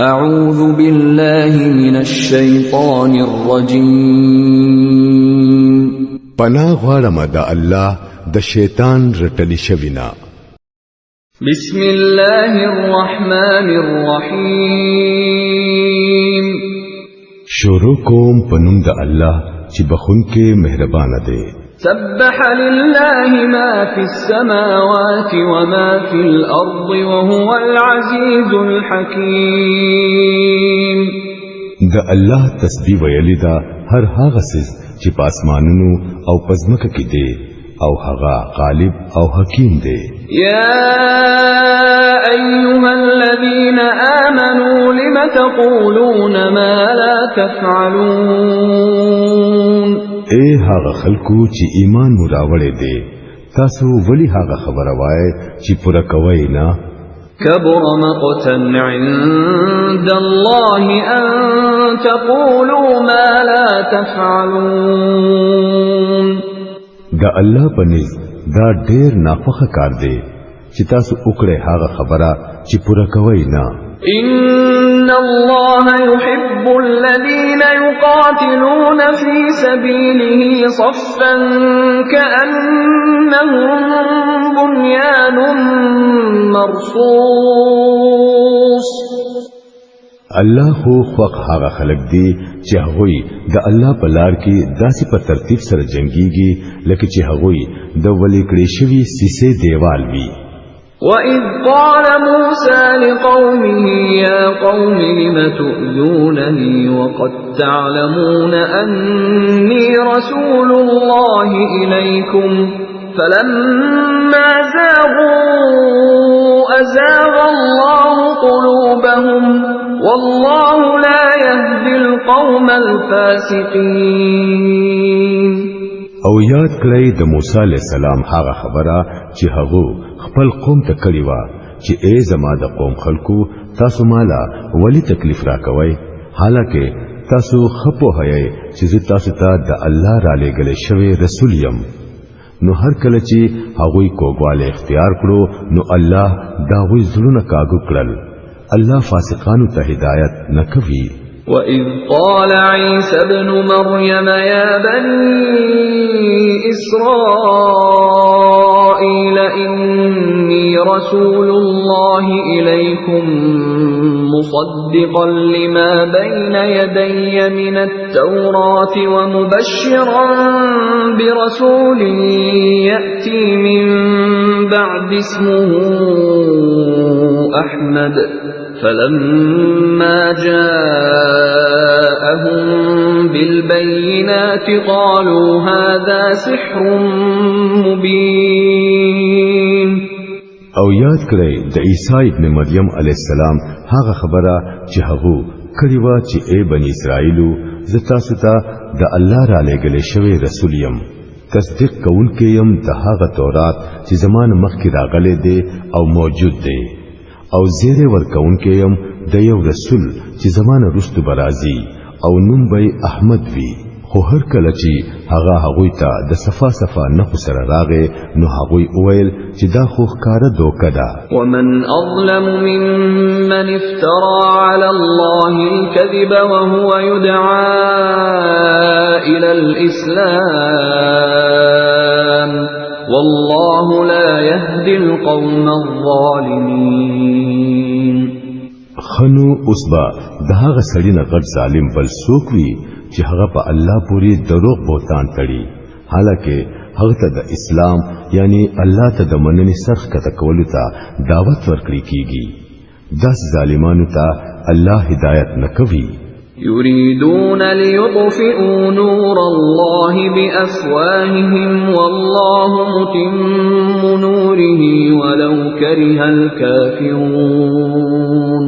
أعوذ بالله من الشيطان الرجيم پناه غواړم د الله د شیطان رټلی شوینا. بسم الله الرحمن الرحيم شروع کوم پنوم د الله چې بخونکې مهربان دی. سبح لله ما في السماوات وما في الأرض وهو العزيز الحكيم. د الله تسبیح ویلی دا هر هغه څه چې په اسمانونو او پزمکه کې دی او هغه غالب او حکیم دی. يا أيها الذين آمنوا لم تقولون ما لا تفعلون. اے هغه خلکو چې ایمان مو راوړی دی تاسو ولی هغه خبره وای چې پوره کوي نه. كبر مقتا عند الله أن تقولوا ما لا تفعلون. دا الله پنځ دا ډیر ناپخه کار دی چې تاسو وکړئ هغه خبره چې پوره کوي نه. إن الله يحب الذين يقاتلون في سبيله صفا كأنهم بنيان مرصوص. الله خو خوښ هغه خلق دی چې هغوی د الله په لار کې داسې په ترتیب سره جنگيږي لکه چې هغوی د ولي کړي شوی سیسه دیوال وي. وَإِذْ قَالَ مُوسَى لِقَوْمِهِ يَا قَوْمِ لِمَ تُؤْذُونَنِي وَقَدْ تَعْلَمُونَ أَنِّي رَسُولُ اللَّهِ إِلَيْكُمْ فَلَمَّا زَاغُوا أَزَاغَ اللَّهُ قُلُوبَهُمْ وَاللَّهُ لَا يَهْدِي الْقَوْمَ الْفَاسِقِينَ. او یاد کړئ د موسی علی السلام هغه خبره چې هغه خپل قوم ته کړی و چې ای زما د قوم خلکو تاسو مالا ولی تکلیف راکوي حالکه تاسو خپو هيئ چې تاسو ته د الله را لېږل شوی رسول يم. نو هر کله چې هغه کوګواله اختیار کړو نو الله دا وې زړونه کاږو کړل. الله فاسقانو ته هدایت نکوي. وَإِذْ قَالَ عِيسَى ابْنُ مَرْيَمَ يَا بَنِي إِسْرَائِيلَ إِنِّي رَسُولُ اللَّهِ إِلَيْكُمْ مُصَدِّقًا لِمَا بَيْنَ يَدَيَّ مِنَ التَّوْرَاةِ وَمُبَشِّرًا بِرَسُولٍ يَأْتِي مِن بَعْدِ اسْمُهُ أَحْمَدُ. فَلَمَّا جَاءَهُم بِالْبَيِّنَاتِ قَالُوا هَذَا سِحْرٌ مُبِينٌ. او یاد کړئ د عیسی ابن مریم علی السلام هغه خبره چې هغه کړی و چې ای بنی اسرائیلو زه تاسو ته د الله را لېږل شوی رسول یم. تصدیق کوونکی یم د هغه تورات چې زمانه مخکې راغلی دی او موجود دی او زیره ورکونکې يم د یو رسول چې زمانه رستو برازي او نوم به احمد وی. خو هر کله چې هغه ته د صفا صفا نه سره راغې نو هغه ویل چې دا خو ښکارا دوکه ده. ومن اظلم ممن افترى على الله الكذب وهو يدعى الى الاسلام والله لا يهدي القوم الظالمين. خنو اسبا دهغه سړی نه غټ ظالم بل څوک وي چې هغه په الله پوری دروغ بوتان تړي حالکه هغه ته د اسلام یعنی الله ته د مننې سرخ کته کولو ته دعوت ورکړي کیږي. داس ظالمانو ته الله هدایت نکوي. يريدون ليطفئوا نور الله بأفواههم والله متم نوره ولو كره الكافرون.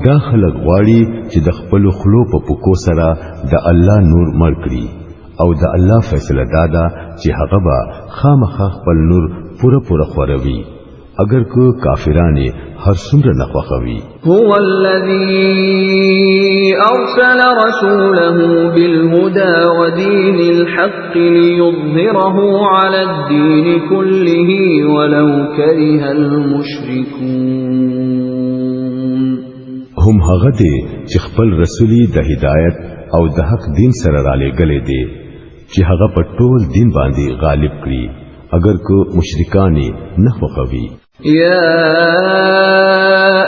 داخل غواړي چې د خپل خلو په پکو سره د الله نور مړ کړي او د الله فیصله دادا چې هغه به خامخا خپل نور پوره خوروي اگر کو کافرانه هر څومره نخوخوي. هو الذي أرسل رسوله بالهدى ودين الحق ليظهره على الدين كله ولو كره المشركون. هم هغه دي چې خپل رسولي د هدایت او د حق دین سره را لېږلې دي چې هغه په ټول دین باندې غالب کړي اگر کو مشرکانی نه خوښوي. يا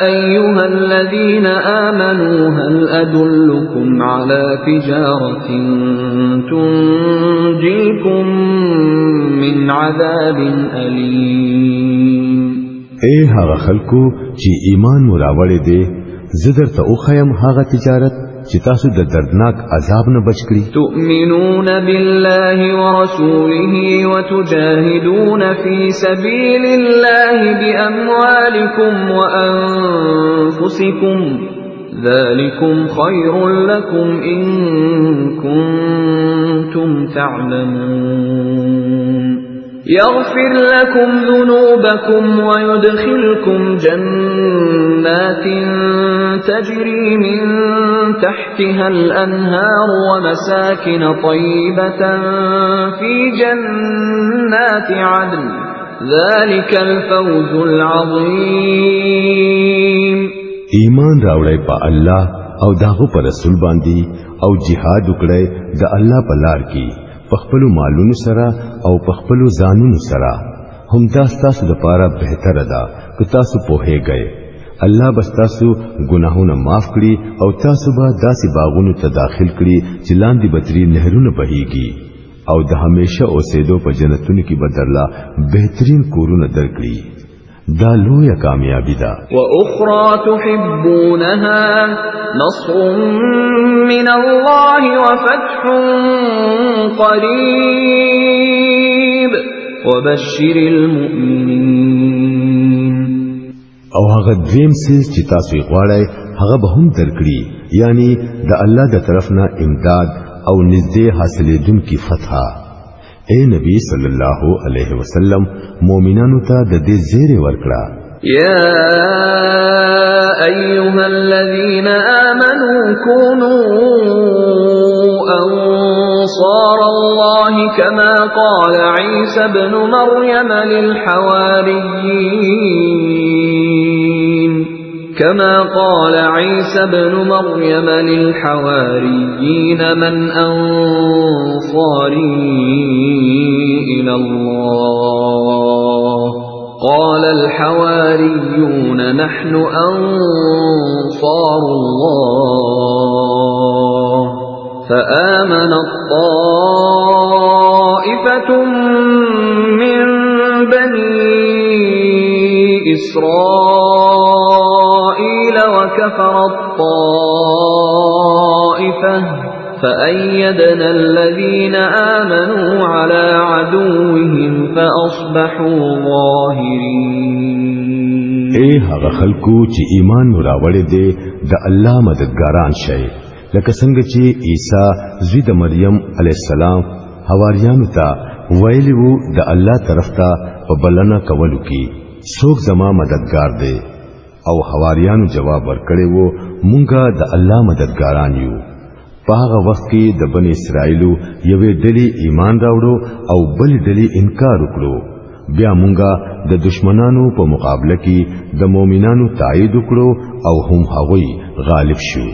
أيها الذين آمنوا هل أدلكم على تجارة تنجيكم من عذاب أليم. اے هغه خلکو چې ایمان مراوړې دي زدر ته اوخیم هغه تجارت چې تاسو د دردناک عذاب نه بچ کړي. تؤمنون بالله ورسوله وتجاهدون في سبيل الله بأموالكم وأنفسكم ذلكم خير لكم إن كنتم تعلمون. يغفر لكم ذنوبكم ويدخلكم جنات تجري من تحتها الأنهار ومساكن طيبة في جنات عدن ذلك الفوز العظيم. ایمان راوړی په الله او داغو پر رسول باندې او jihad وکړی د الله په لار کې پخپلو مالونو سره او پخپلو ځانونو سره هم دا ستاسو لپاره بهتره ده که تاسو پوهیږئ. الله بس تاسو ګناهونه معاف کړي او تاسو به داسې باغونو ته داخل کړي چې لاندې بتري نهرونه بهيږي او د همیشه اوسېدو په جنتونو کې به درلا بهترین کورونه درکړي. دا لویه کامیابی ده. وأخرى تحبونها نصر من الله وفتح قريب وبشر المؤمنين. او هغه دریم سیز چې تاسو یې غواړئ هغه به هم درکړي یعنی د الله د طرفنا امداد او نږدې حاصلېدونکي فتح. اے نبی صلی الله علیه وسلم مؤمنانو ته د دې زیری ورکړه. يا أيها الذين آمنوا كونوا أنصار الله كما قال عيسى ابن مريم للحواريين من أنصاري إلى الله قال الحواريون نحن أنصار الله فآمنت طائفة من بني إسرائيل وكفرت طائفة فأيدنا الذين آمنوا على عدوهم فأصبحوا ظاهرين. اے هغه خلکو چې ایمان راوړی دی د الله مددګاران شئ لکه څنګه چې عیسی زوی د مریم علی السلام حواریانو ته ویلی وو د الله طرف ته په بلنه کولو کې څوک زما مددگار دی او حواریانو جواب ورکړی وو مونږه د الله مددګاران یو. په هغه وخت کې د بنی اسرائیلو یوې ډلې ایمان راوړو او بل ډلې انکار وکړو. بیا مونږه د دشمنانو په مقابله کې د مؤمنانو تایید وکړو او هم هغوی غالب شو.